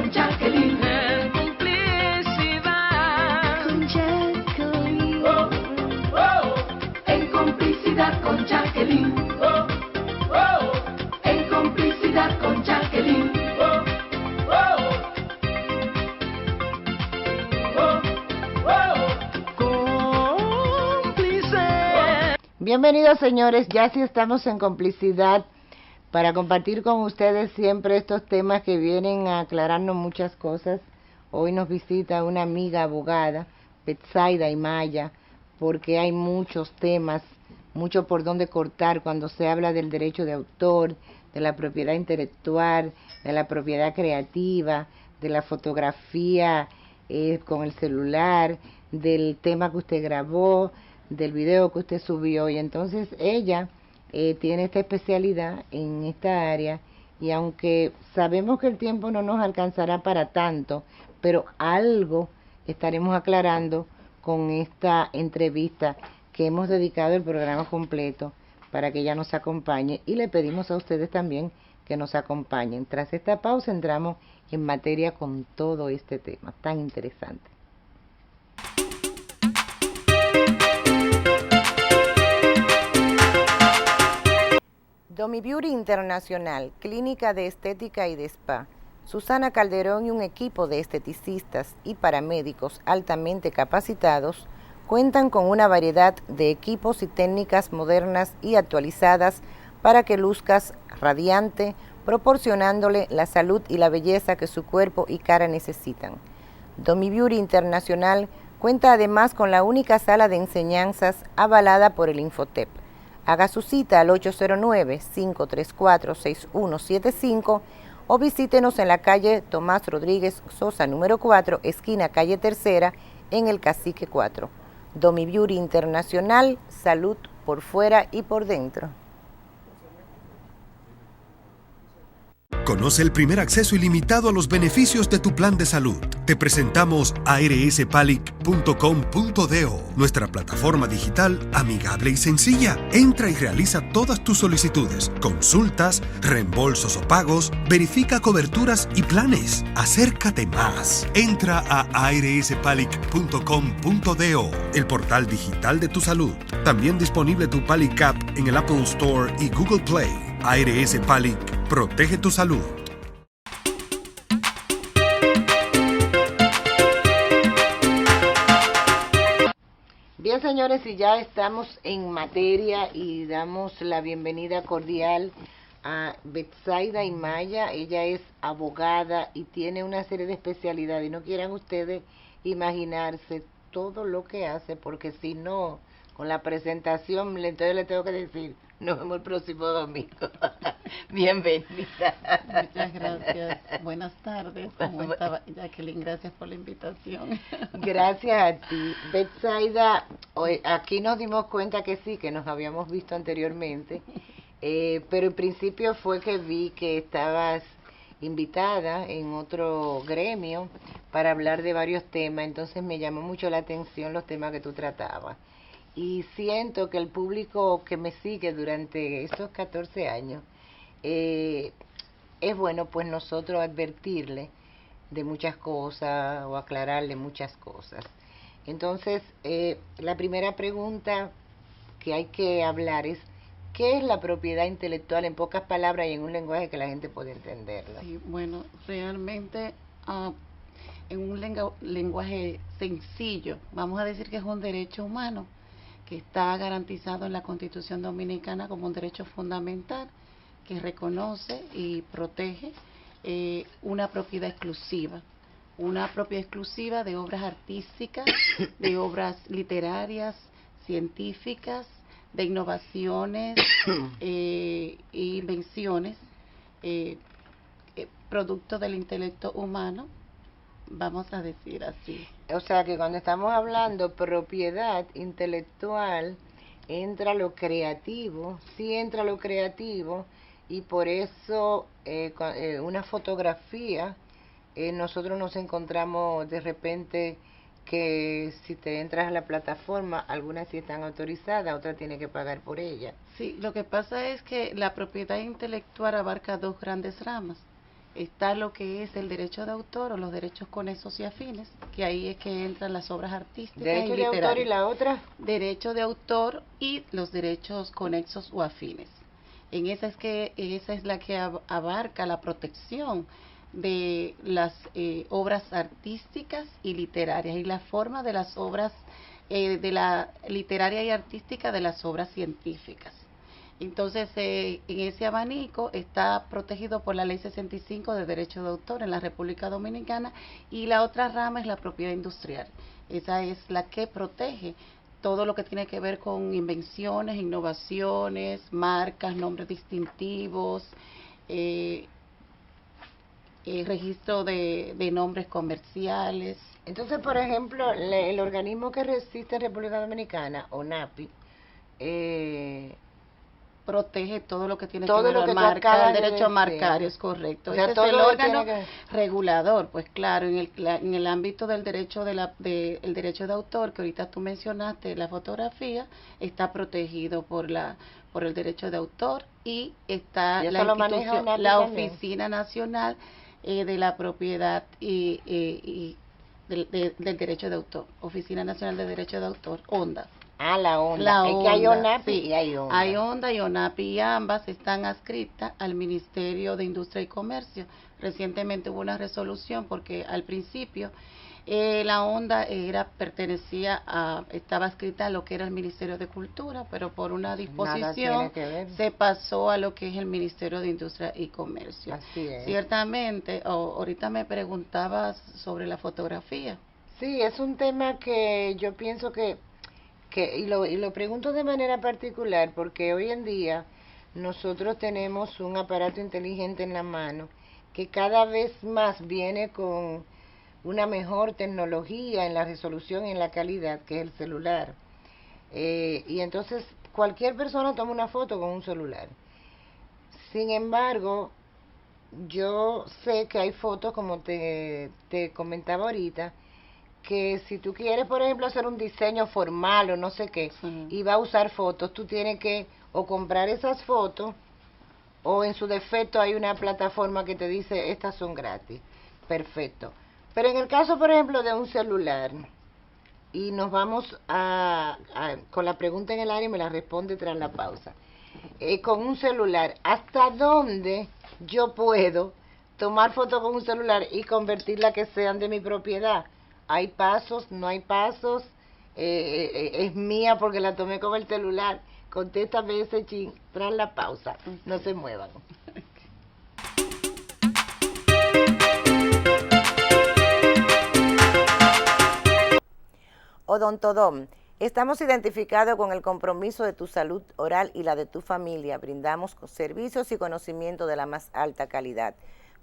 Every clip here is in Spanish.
con Jacqueline. En complicidad Con Jacqueline. Oh, oh. En complicidad con Jacqueline. Oh, oh. En complicidad con Jacqueline. Oh, oh. Oh, oh. cómplice. Bienvenidos, señores, ya sí estamos en complicidad para compartir con ustedes siempre estos temas que vienen a aclararnos muchas cosas. Hoy nos visita una amiga abogada, Betsaida Imaya, porque hay muchos temas, mucho por donde cortar cuando se habla del derecho de autor, de la propiedad intelectual, de la propiedad creativa, de la fotografía con el celular, del tema que usted grabó, del video que usted subió. Y entonces ella tiene esta especialidad en esta área, y aunque sabemos que el tiempo no nos alcanzará para tanto, pero algo estaremos aclarando con esta entrevista que hemos dedicado el programa completo para que ella nos acompañe, y le pedimos a ustedes también que nos acompañen. Tras esta pausa entramos en materia con todo este tema tan interesante. Domi Beauty Internacional, clínica de estética y de spa. Susana Calderón y un equipo de esteticistas y paramédicos altamente capacitados cuentan con una variedad de equipos y técnicas modernas y actualizadas para que luzcas radiante, proporcionándole la salud y la belleza que su cuerpo y cara necesitan. Domi Beauty Internacional cuenta además con la única sala de enseñanzas avalada por el Infotep. Haga su cita al 809-534-6175 o visítenos en la calle Tomás Rodríguez Sosa, número 4, esquina calle Tercera, en el Cacique 4. Domi Beauty Internacional, salud por fuera y por dentro. Conoce el primer acceso ilimitado a los beneficios de tu plan de salud. Te presentamos arspalic.com.do, nuestra plataforma digital amigable y sencilla. Entra y realiza todas tus solicitudes, consultas, reembolsos o pagos, verifica coberturas y planes. Acércate más. Entra a arspalic.com.do, el portal digital de tu salud. También disponible tu Palic App en el Apple Store y Google Play. ARS Palic, protege tu salud. Bien, señores, y ya estamos en materia y damos la bienvenida cordial a Betsaida Imaya. Ella es abogada y tiene una serie de especialidades, y no quieran ustedes imaginarse todo lo que hace, porque si no, con la presentación, entonces le tengo que decir, nos vemos el próximo domingo. Bienvenida. Muchas gracias. Buenas tardes. ¿Cómo estaba, Jacqueline? Gracias por la invitación. Gracias a ti. Betsaida, hoy, aquí nos dimos cuenta que sí, que nos habíamos visto anteriormente, pero en principio fue que vi que estabas invitada en otro gremio para hablar de varios temas, entonces me llamó mucho la atención los temas que tú tratabas. Y siento que el público que me sigue durante estos 14 años, es bueno pues nosotros advertirle de muchas cosas o aclararle muchas cosas. Entonces, la primera pregunta que hay que hablar es, ¿qué es la propiedad intelectual en pocas palabras y en un lenguaje que la gente pueda entenderla? Sí, bueno, realmente en un lenguaje sencillo, vamos a decir que es un derecho humano que está garantizado en la Constitución Dominicana como un derecho fundamental que reconoce y protege una propiedad exclusiva de obras artísticas, de obras literarias, científicas, de innovaciones e invenciones, producto del intelecto humano, vamos a decir así. O sea que cuando estamos hablando propiedad intelectual, entra lo creativo, sí entra lo creativo, y por eso una fotografía, nosotros nos encontramos de repente que si te entras a la plataforma, algunas sí están autorizadas, otras tienes que pagar por ellas. Sí, lo que pasa es que la propiedad intelectual abarca dos grandes ramas. está lo que es el derecho de autor o los derechos conexos y afines, que ahí es que entran las obras artísticas Derecho y de autor y literarias. la otra. Derecho de autor y los derechos conexos o afines. Esa es la que abarca la protección de las obras artísticas y literarias y la forma de las obras de la literaria y artística de las obras científicas. Entonces, en ese abanico está protegido por la Ley 65 de Derecho de Autor en la República Dominicana, y la otra rama es la propiedad industrial. Esa es la que protege todo lo que tiene que ver con invenciones, innovaciones, marcas, nombres distintivos, registro de nombres comerciales. Entonces, por ejemplo, el organismo que resiste en República Dominicana, ONAPI, protege todo lo que tiene todo que ver lo con que tú marca, acabas el de derecho decir. marcario, es correcto. O sea, Ese todo es el lo que órgano tiene regulador, pues claro, en el ámbito del derecho el derecho de autor, que ahorita tú mencionaste, la fotografía, está protegido por el derecho de autor, y está ¿Y eso la lo maneja institución, ONAPI la también? Oficina Nacional de la Propiedad y del Derecho de Autor, Oficina Nacional de Derecho de Autor, ONDA. Ah, la onda. La Es que hay onda, ONAPI sí. y hay onda. Hay onda y ONAPI, y ambas están adscritas al Ministerio de Industria y Comercio. Recientemente hubo una resolución porque al principio la onda estaba adscrita a lo que era el Ministerio de Cultura, pero por una disposición tiene que ver. se pasó a lo que es el Ministerio de Industria y Comercio. Así es. Ciertamente, ahorita me preguntabas sobre la fotografía. Sí, es un tema que yo pienso y lo pregunto de manera particular porque hoy en día nosotros tenemos un aparato inteligente en la mano que cada vez más viene con una mejor tecnología en la resolución y en la calidad, que es el celular. Y entonces cualquier persona toma una foto con un celular. Sin embargo, yo sé que hay fotos, como te comentaba ahorita, que si tú quieres, por ejemplo, hacer un diseño formal o no sé qué, Sí. y va a usar fotos, tú tienes que o comprar esas fotos, o en su defecto hay una plataforma que te dice, estas son gratis. Perfecto. Pero en el caso, por ejemplo, de un celular, y nos vamos con la pregunta en el aire y me la responde tras la pausa. Con un celular, ¿hasta dónde yo puedo tomar fotos con un celular y convertirlas que sean de mi propiedad? ¿Hay pasos? ¿No hay pasos? ¿Es mía porque la tomé con el celular? Contéstame ese chin tras la pausa. No se muevan. Odontodom. Estamos identificados con el compromiso de tu salud oral y la de tu familia. Brindamos servicios y conocimiento de la más alta calidad,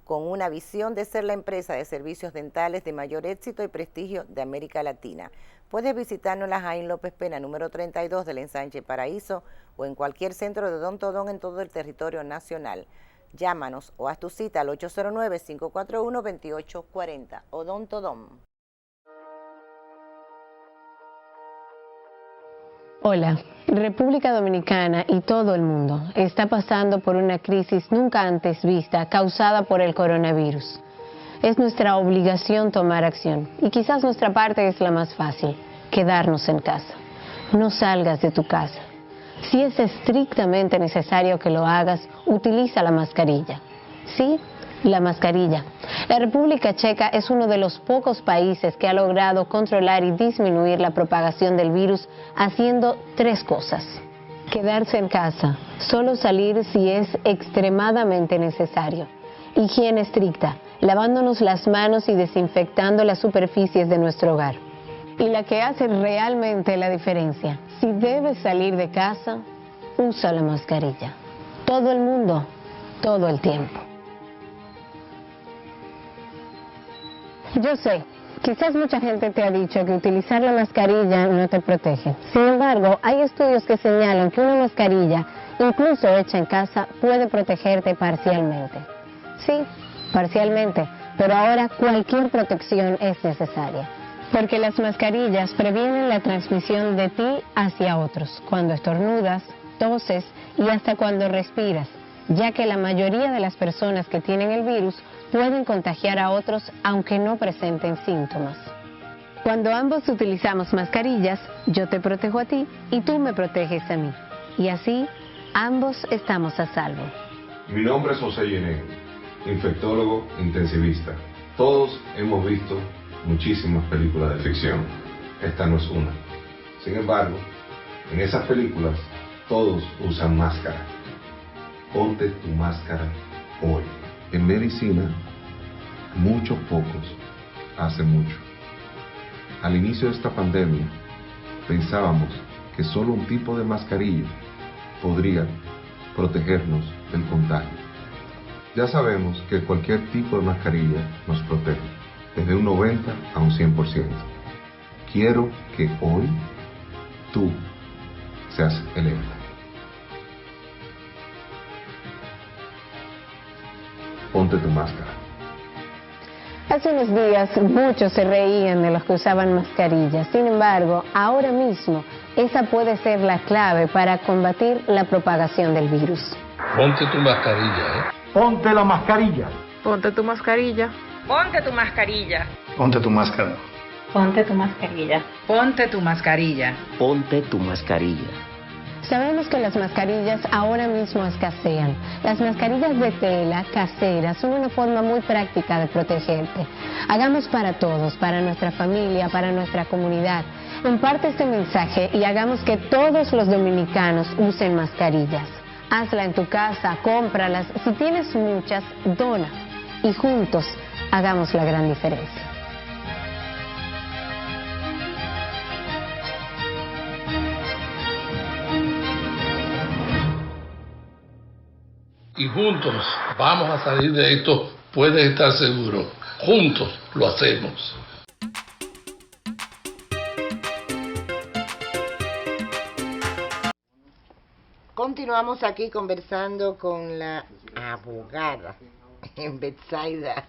con una visión de ser la empresa de servicios dentales de mayor éxito y prestigio de América Latina. Puedes visitarnos en la Jaime López Pena, número 32 del Ensanche Paraíso, o en cualquier centro de odontodón en todo el territorio nacional. Llámanos o haz tu cita al 809-541-2840. Odontodom. Hola, República Dominicana y todo el mundo está pasando por una crisis nunca antes vista causada por el coronavirus. Es nuestra obligación tomar acción y quizás nuestra parte es la más fácil, quedarnos en casa. No salgas de tu casa. Si es estrictamente necesario que lo hagas, utiliza la mascarilla. ¿Sí? La mascarilla. La República Checa es uno de los pocos países que ha logrado controlar y disminuir la propagación del virus haciendo 3 cosas. Quedarse en casa, solo salir si es extremadamente necesario. Higiene estricta, lavándonos las manos y desinfectando las superficies de nuestro hogar. Y la que hace realmente la diferencia, si debes salir de casa, usa la mascarilla. Todo el mundo, todo el tiempo. Yo sé, quizás mucha gente te ha dicho que utilizar la mascarilla no te protege. Sin embargo, hay estudios que señalan que una mascarilla, incluso hecha en casa, puede protegerte parcialmente. Sí, parcialmente, pero ahora cualquier protección es necesaria. Porque las mascarillas previenen la transmisión de ti hacia otros, cuando estornudas, toses y hasta cuando respiras. ya que la mayoría de las personas que tienen el virus pueden contagiar a otros aunque no presenten síntomas. Cuando ambos utilizamos mascarillas, yo te protejo a ti y tú me proteges a mí. Y así, ambos estamos a salvo. Mi nombre es José Yenén, infectólogo intensivista. Todos hemos visto muchísimas películas de ficción. Esta no es una. Sin embargo, en esas películas todos usan máscara. Ponte tu máscara hoy. En medicina, muchos pocos hacen mucho. Al inicio de esta pandemia, pensábamos que solo un tipo de mascarilla podría protegernos del contagio. Ya sabemos que cualquier tipo de mascarilla nos protege, desde un 90 a un 100%. Quiero que hoy tú seas el héroe. Ponte tu máscara. Hace unos días muchos se reían de los que usaban mascarillas. Sin embargo, ahora mismo esa puede ser la clave para combatir la propagación del virus. Ponte tu mascarilla, Ponte la mascarilla. Ponte tu mascarilla. Ponte tu mascarilla. Ponte tu máscara. Ponte tu mascarilla. Ponte tu mascarilla. Ponte tu mascarilla. Sabemos que las mascarillas ahora mismo escasean. Las mascarillas de tela caseras son una forma muy práctica de protegerte. Hagamos para todos, para nuestra familia, para nuestra comunidad. Comparte este mensaje y hagamos que todos los dominicanos usen mascarillas. Hazla en tu casa, cómpralas. Si tienes muchas, dona. Y juntos hagamos la gran diferencia. y juntos vamos a salir de esto, puedes estar seguro. Juntos lo hacemos. Continuamos aquí conversando con la abogada en Betsaida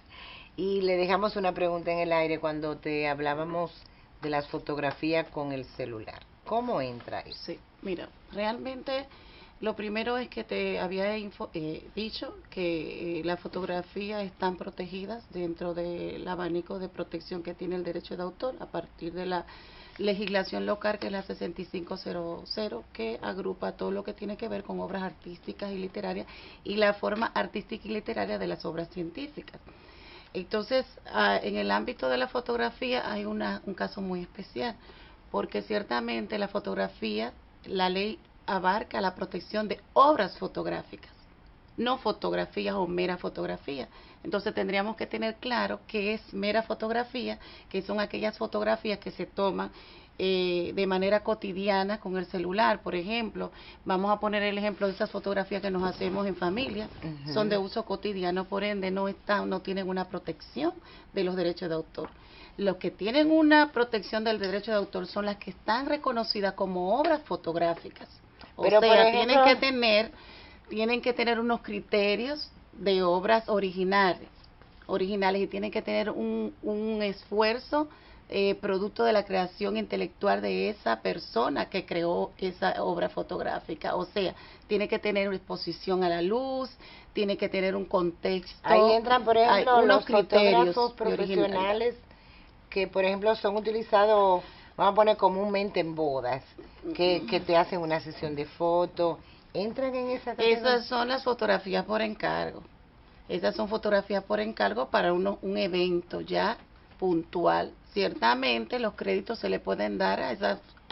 y le dejamos una pregunta en el aire cuando te hablábamos de las fotografías con el celular. ¿Cómo entra eso? Sí, mira, realmente lo primero es que te había dicho que las fotografías están protegidas dentro del abanico de protección que tiene el derecho de autor a partir de la legislación local, que es la 6500, que agrupa todo lo que tiene que ver con obras artísticas y literarias y la forma artística y literaria de las obras científicas. Entonces, en el ámbito de la fotografía hay un caso muy especial, porque ciertamente la fotografía, la ley abarca la protección de obras fotográficas, no fotografías o mera fotografía. Entonces tendríamos que tener claro qué es mera fotografía, que son aquellas fotografías que se toman de manera cotidiana con el celular. Por ejemplo, vamos a poner el ejemplo de esas fotografías que nos hacemos en familia, son de uso cotidiano, por ende no tienen una protección de los derechos de autor. Los que tienen una protección del derecho de autor son las que están reconocidas como obras fotográficas. Pero, o sea, por ejemplo, tienen que tener unos criterios de obras originales y tienen que tener un esfuerzo producto de la creación intelectual de esa persona que creó esa obra fotográfica. O sea, tiene que tener una exposición a la luz, tiene que tener un contexto. Ahí entran, por ejemplo, los criterios fotógrafos profesionales que, por ejemplo, son utilizados, vamos a poner comúnmente en bodas, que te hacen una sesión de fotos. ¿Entran en esa categoría? Esas son las fotografías por encargo. Esas son fotografías por encargo para un evento ya puntual. Ciertamente los créditos se le pueden dar a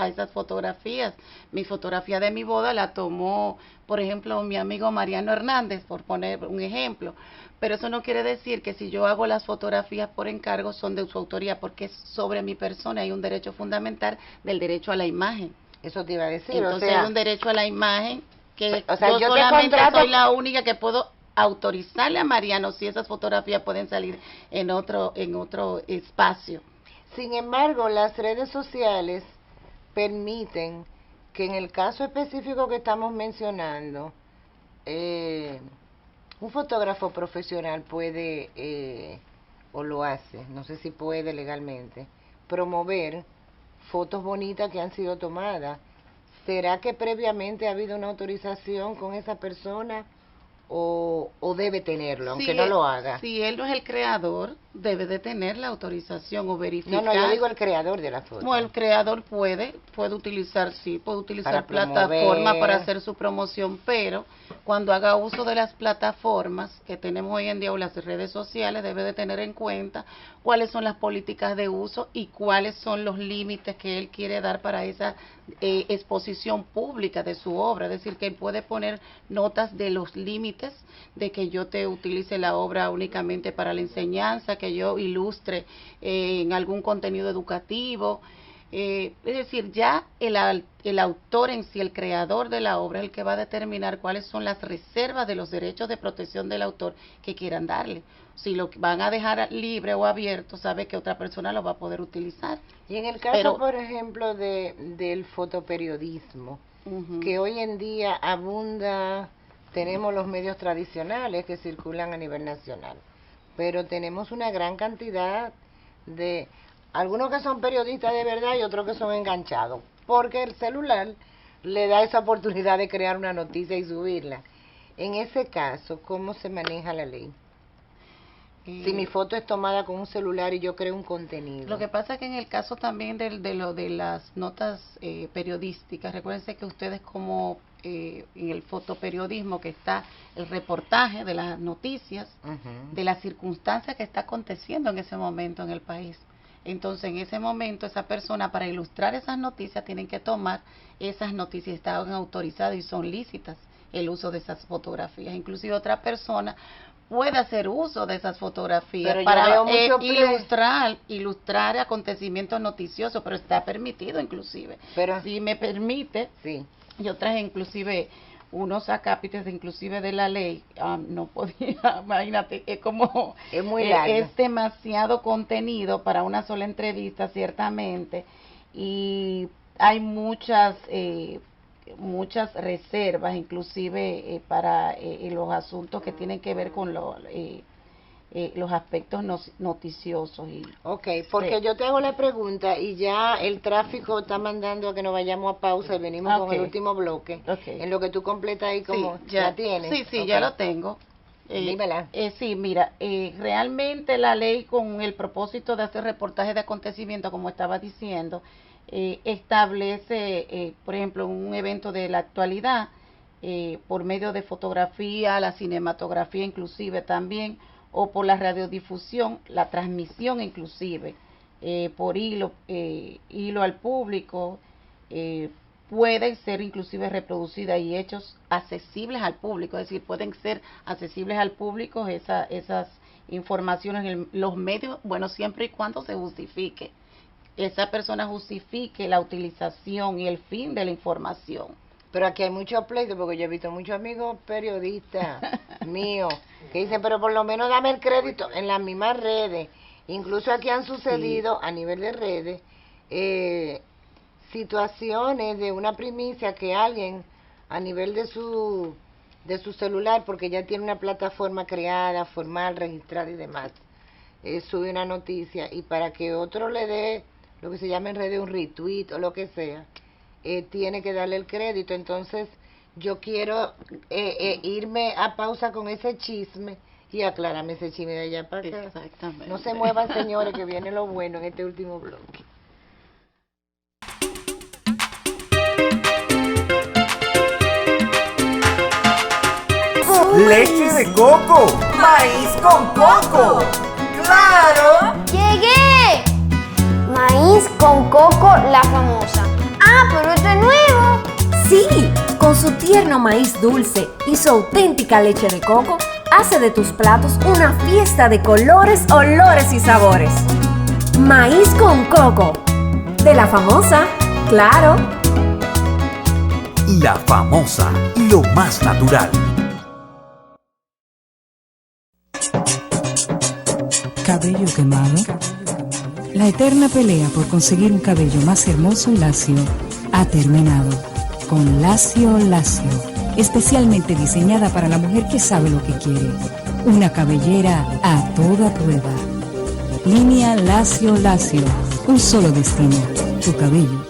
esas fotografías. Mi fotografía de mi boda la tomó, por ejemplo, mi amigo Mariano Hernández, por poner un ejemplo. Pero eso no quiere decir que si yo hago las fotografías por encargo son de su autoría, porque es sobre mi persona. Hay un derecho fundamental del derecho a la imagen. Eso te iba a decir. Entonces hay un derecho a la imagen que o sea, yo solamente soy la única que puedo autorizarle a Mariano si esas fotografías pueden salir en otro espacio. Sin embargo, las redes sociales permiten que en el caso específico que estamos mencionando, un fotógrafo profesional puede, o lo hace, no sé si puede legalmente, promover fotos bonitas que han sido tomadas. ¿Será que previamente ha habido una autorización con esa persona o debe tenerlo, aunque Si no lo haga? Si él no es el creador, debe de tener la autorización o verificar. No, yo digo el creador de la foto. Bueno, el creador puede utilizar, puede utilizar Para plataformas promover. para hacer su promoción, pero cuando haga uso de las plataformas que tenemos hoy en día o las redes sociales, debe de tener en cuenta cuáles son las políticas de uso y cuáles son los límites que él quiere dar para esa exposición pública de su obra. Es decir, que él puede poner notas de los límites de que yo te utilice la obra únicamente para la enseñanza, que yo ilustre en algún contenido educativo. Es decir, ya el autor en sí, el creador de la obra, es el que va a determinar cuáles son las reservas de los derechos de protección del autor que quieran darle. Si lo van a dejar libre o abierto, sabe que otra persona lo va a poder utilizar. Y en el caso, por ejemplo, del fotoperiodismo, que hoy en día abunda, tenemos los medios tradicionales que circulan a nivel nacional, pero tenemos una gran cantidad de algunos que son periodistas de verdad y otros que son enganchados, porque el celular le da esa oportunidad de crear una noticia y subirla. En ese caso, ¿cómo se maneja la ley? Si mi foto es tomada con un celular y yo creo un contenido. Lo que pasa es que en el caso también de las notas periodísticas, recuérdense que ustedes como en el fotoperiodismo, que está el reportaje de las noticias, de las circunstancias que está aconteciendo en ese momento en el país. Entonces, en ese momento, esa persona, para ilustrar esas noticias, tienen que tomar esas noticias, están autorizadas y son lícitas el uso de esas fotografías. Inclusive otra persona puede hacer uso de esas fotografías pero para ilustrar acontecimientos noticiosos, pero está permitido inclusive. Pero si me permite, sí. Yo traje inclusive unos acápites inclusive de la ley, no podía, imagínate, es como, es muy largo. Es demasiado contenido para una sola entrevista, ciertamente, y hay muchas reservas, inclusive para los asuntos que tienen que ver con los aspectos noticiosos. Ok, porque yo te hago la pregunta y ya el tráfico está mandando a que nos vayamos a pausa y venimos con el último bloque. En lo que tú completas ahí, como ya ¿la tienes? Sí, ya lo tengo. Dímela. Sí, mira, realmente la ley, con el propósito de hacer reportajes de acontecimientos, como estaba diciendo, establece, por ejemplo, un evento de la actualidad, por medio de fotografía, la cinematografía inclusive también, o por la radiodifusión, la transmisión inclusive, por hilo al público, pueden ser inclusive reproducidas y hechos accesibles al público, es decir, pueden ser accesibles al público esas informaciones en los medios, bueno, siempre y cuando se justifique, esa persona justifique la utilización y el fin de la información. Pero aquí hay muchos pleitos, porque yo he visto muchos amigos periodistas míos que dicen, pero por lo menos dame el crédito en las mismas redes. Incluso aquí han sucedido a nivel de redes situaciones de una primicia que alguien a nivel de su celular, porque ya tiene una plataforma creada, formal, registrada y demás, sube una noticia y para que otro le dé lo que se llama en redes un retweet o lo que sea, tiene que darle el crédito. Entonces yo quiero irme a pausa con ese chisme y aclararme ese chisme de allá para acá. Exactamente. No se muevan, señores, que viene lo bueno en este último bloque. Leche de coco, maíz con coco. ¡Claro! ¡Llegué! Maíz con coco, la famosa. ¡Ah, pero esto es nuevo! Sí, con su tierno maíz dulce y su auténtica leche de coco, hace de tus platos una fiesta de colores, olores y sabores. Maíz con coco, de la famosa, claro. La famosa, lo más natural. Cabello quemado. La eterna pelea por conseguir un cabello más hermoso y lacio ha terminado. Con Lacio Lacio, especialmente diseñada para la mujer que sabe lo que quiere. Una cabellera a toda prueba. Línea Lacio Lacio, un solo destino, tu cabello.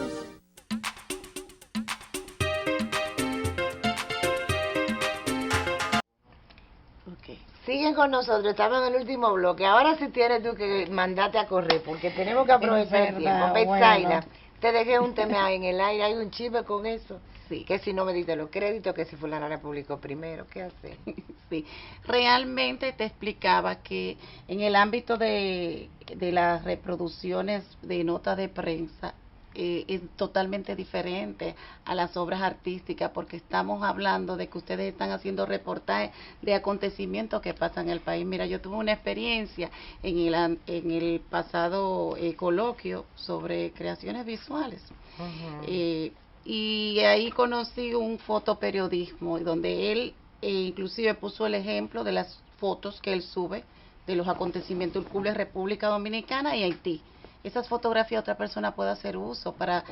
con nosotros, estamos en el último bloque. Ahora sí tienes tú que mandarte a correr, porque tenemos que aprovechar el tiempo. Betsaida, te dejé un tema en el aire, hay un chisme con eso. Sí. Que si no me diste los créditos, que si fulana la publicó primero, ¿qué hace? Sí, realmente te explicaba que en el ámbito de las reproducciones de notas de prensa, es totalmente diferente a las obras artísticas, porque estamos hablando de que ustedes están haciendo reportajes de acontecimientos que pasan en el país. Mira, yo tuve una experiencia en el pasado coloquio sobre creaciones visuales. Y ahí conocí un fotoperiodismo donde él inclusive puso el ejemplo de las fotos que él sube de los acontecimientos en Cuba, República Dominicana y Haití. Esas fotografías otra persona puede hacer uso para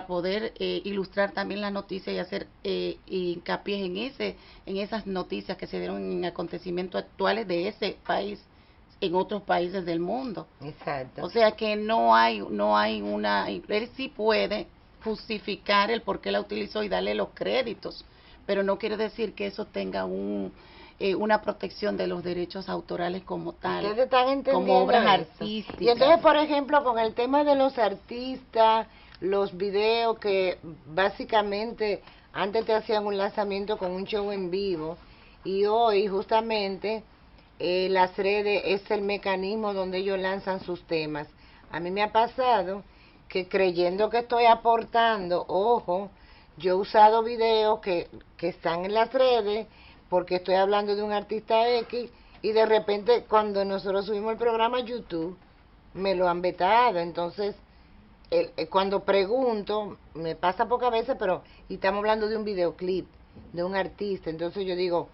poder ilustrar también la noticia y hacer hincapié en esas noticias que se dieron en acontecimientos actuales de ese país en otros países del mundo. Exacto. O sea que no hay una, él sí puede justificar el por qué la utilizó y darle los créditos, pero no quiere decir que eso tenga una protección de los derechos autorales como tal, Ustedes están entendiendo como obras eso. artísticas. Y entonces, por ejemplo, con el tema de los artistas, los videos que básicamente antes te hacían un lanzamiento con un show en vivo, y hoy justamente las redes es el mecanismo donde ellos lanzan sus temas. A mí me ha pasado que creyendo que estoy aportando, ojo, yo he usado videos que están en las redes porque estoy hablando de un artista X y de repente cuando nosotros subimos el programa a YouTube me lo han vetado. Entonces cuando pregunto, me pasa pocas veces, pero y estamos hablando de un videoclip de un artista, entonces yo digo,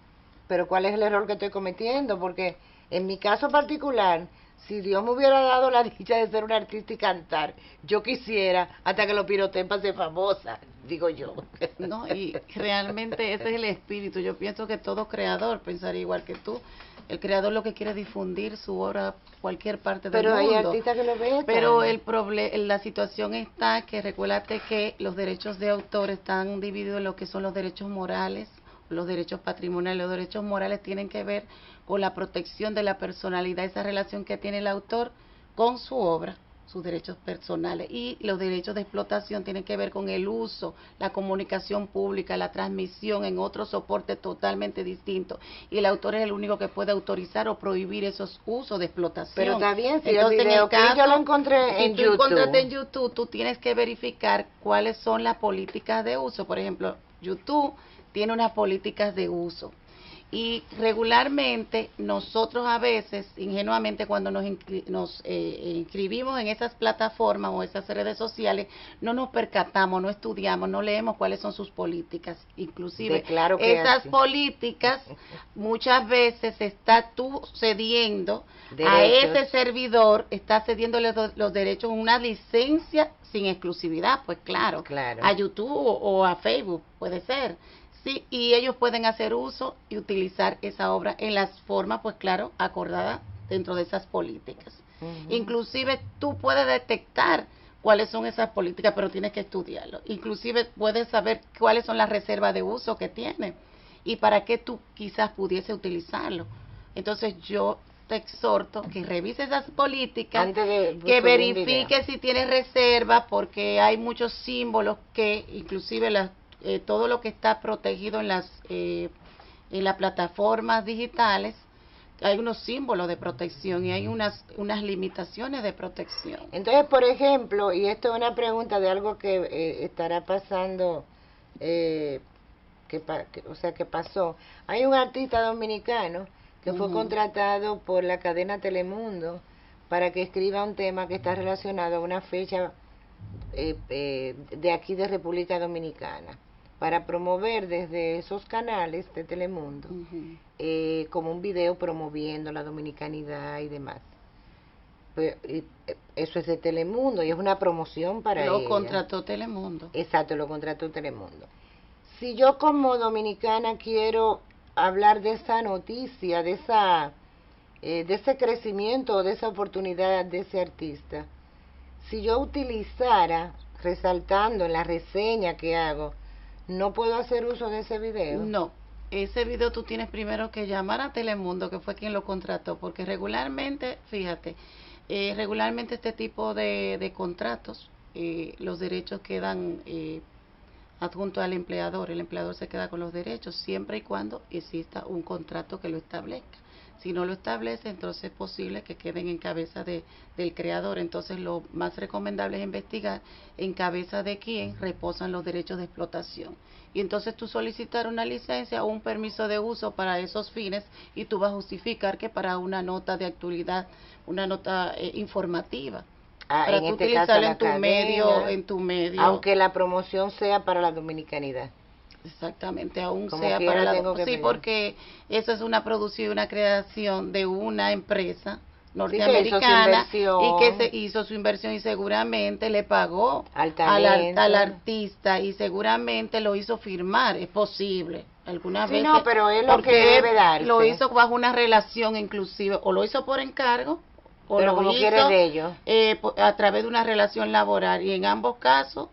pero ¿cuál es el error que estoy cometiendo? Porque en mi caso particular, si Dios me hubiera dado la dicha de ser un artista y cantar, yo quisiera hasta que lo piroteen para ser famosa, digo yo. No, y realmente ese es el espíritu. Yo pienso que todo creador pensaría igual que tú. El creador lo que quiere es difundir su obra a cualquier parte del mundo. Pero hay artistas que lo ven. Pero la situación está que recuérdate que los derechos de autor están divididos en lo que son los derechos morales, los derechos patrimoniales. Los derechos morales tienen que ver con la protección de la personalidad, esa relación que tiene el autor con su obra, sus derechos personales, y los derechos de explotación tienen que ver con el uso, la comunicación pública, la transmisión en otro soporte totalmente distinto, y el autor es el único que puede autorizar o prohibir esos usos de explotación. Pero está bien, si entonces, el video yo lo encontré en YouTube. Encontraste en YouTube, tú tienes que verificar cuáles son las políticas de uso. Por ejemplo, YouTube tiene unas políticas de uso. Y regularmente nosotros a veces, ingenuamente, cuando nos inscribimos en esas plataformas o esas redes sociales, no nos percatamos, no estudiamos, no leemos cuáles son sus políticas. Inclusive claro que esas así. políticas muchas veces está tú cediendo Derechos. a ese servidor, está cediéndole los derechos, una licencia sin exclusividad, pues claro. A YouTube o a Facebook, puede ser. Sí, y ellos pueden hacer uso y utilizar esa obra en las formas, pues claro, acordadas dentro de esas políticas. Inclusive tú puedes detectar cuáles son esas políticas, pero tienes que estudiarlo. Inclusive puedes saber cuáles son las reservas de uso que tiene y para qué tú quizás pudiese utilizarlo. Entonces yo te exhorto que revise esas políticas, que verifique si tiene reservas, porque hay muchos símbolos que inclusive todo lo que está protegido en las plataformas digitales, hay unos símbolos de protección y hay unas limitaciones de protección. Entonces, por ejemplo, y esto es una pregunta de algo que estará pasando, que pasó. Hay un artista dominicano que fue contratado por la cadena Telemundo para que escriba un tema que está relacionado a una fecha de aquí de República Dominicana, para promover desde esos canales de Telemundo como un video promoviendo la dominicanidad y demás. Pues, eso es de Telemundo y es una promoción para ella. Lo contrató Telemundo. Exacto, lo contrató Telemundo. Si yo como dominicana quiero hablar de esa noticia, de ese crecimiento, de esa oportunidad de ese artista, si yo utilizara, resaltando en la reseña que hago, ¿no puedo hacer uso de ese video? No, ese video tú tienes primero que llamar a Telemundo, que fue quien lo contrató, porque regularmente, fíjate, regularmente este tipo de contratos, los derechos quedan adjuntos al empleador. El empleador se queda con los derechos siempre y cuando exista un contrato que lo establezca. Si no lo establece, entonces es posible que queden en cabeza del creador. Entonces lo más recomendable es investigar en cabeza de quién reposan los derechos de explotación. Y entonces tú solicitar una licencia o un permiso de uso para esos fines, y tú vas a justificar que para una nota de actualidad, una nota informativa. Para en tú este caso utilizarla en tu medio. Aunque la promoción sea para la dominicanidad. Exactamente, aún Como sea quiera para tengo que sí, pedir. porque eso es una producción, una creación de una empresa Sí, norteamericana que hizo su y que inversión. se hizo su inversión y seguramente le pagó Al al artista y seguramente lo hizo firmar. Es posible algunas Sí, veces, no, pero es lo porque que debe darse. lo hizo bajo una relación, inclusive, o lo hizo por encargo o Pero lo como hizo quiere de ellos. a través de una relación laboral, y en ambos casos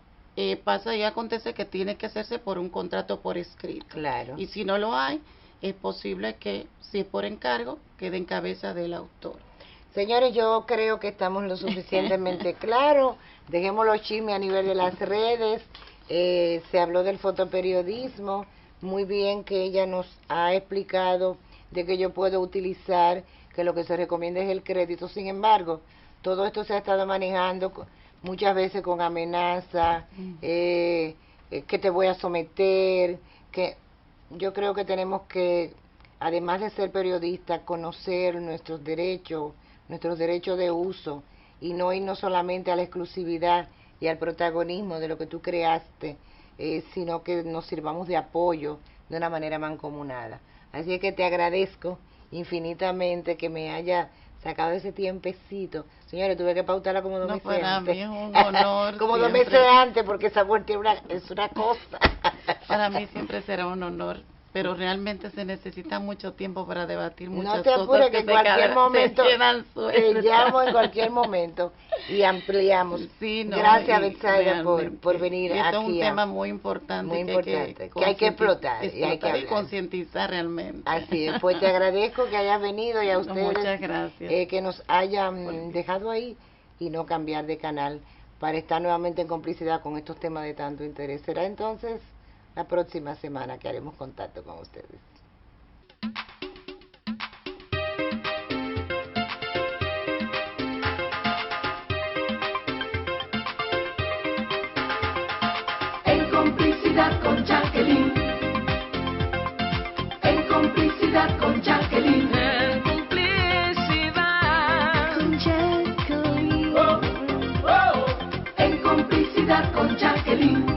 pasa y acontece que tiene que hacerse por un contrato por escrito. Claro. Y si no lo hay, es posible que, si es por encargo, quede en cabeza del autor. Señores, yo creo que estamos lo suficientemente claros. Dejemos los chismes a nivel de las redes. Se habló del fotoperiodismo. Muy bien que ella nos ha explicado de que yo puedo utilizar, que lo que se recomienda es el crédito. Sin embargo, todo esto se ha estado manejando muchas veces con amenaza, que te voy a someter, que yo creo que tenemos que, además de ser periodistas, conocer nuestros derechos de uso, y no irnos solamente a la exclusividad y al protagonismo de lo que tú creaste, sino que nos sirvamos de apoyo de una manera mancomunada. Así es que te agradezco infinitamente que me haya sacado ese tiempecito. Señores, tuve que pautarla como dos meses para antes. mí es un honor. Como 2 siempre. meses antes, porque esa muerte es una cosa. Para mí siempre será un honor, pero realmente se necesita mucho tiempo para debatir muchas No te cosas apures, que en cualquier momento te llamo en cualquier momento y ampliamos. Sí, no, Gracias, y Betsaida, por venir y aquí. Esto es un tema muy importante, muy importante, que hay que explotar y hay que hablar. Concientizar realmente. Así es, pues te agradezco que hayas venido y a ustedes muchas gracias. Que nos hayan dejado ahí y no cambiar de canal para estar nuevamente en complicidad con estos temas de tanto interés. Será entonces la próxima semana que haremos contacto con ustedes. En complicidad con Jacqueline. En complicidad con Jacqueline. En complicidad con Jacqueline. En complicidad con Jacqueline.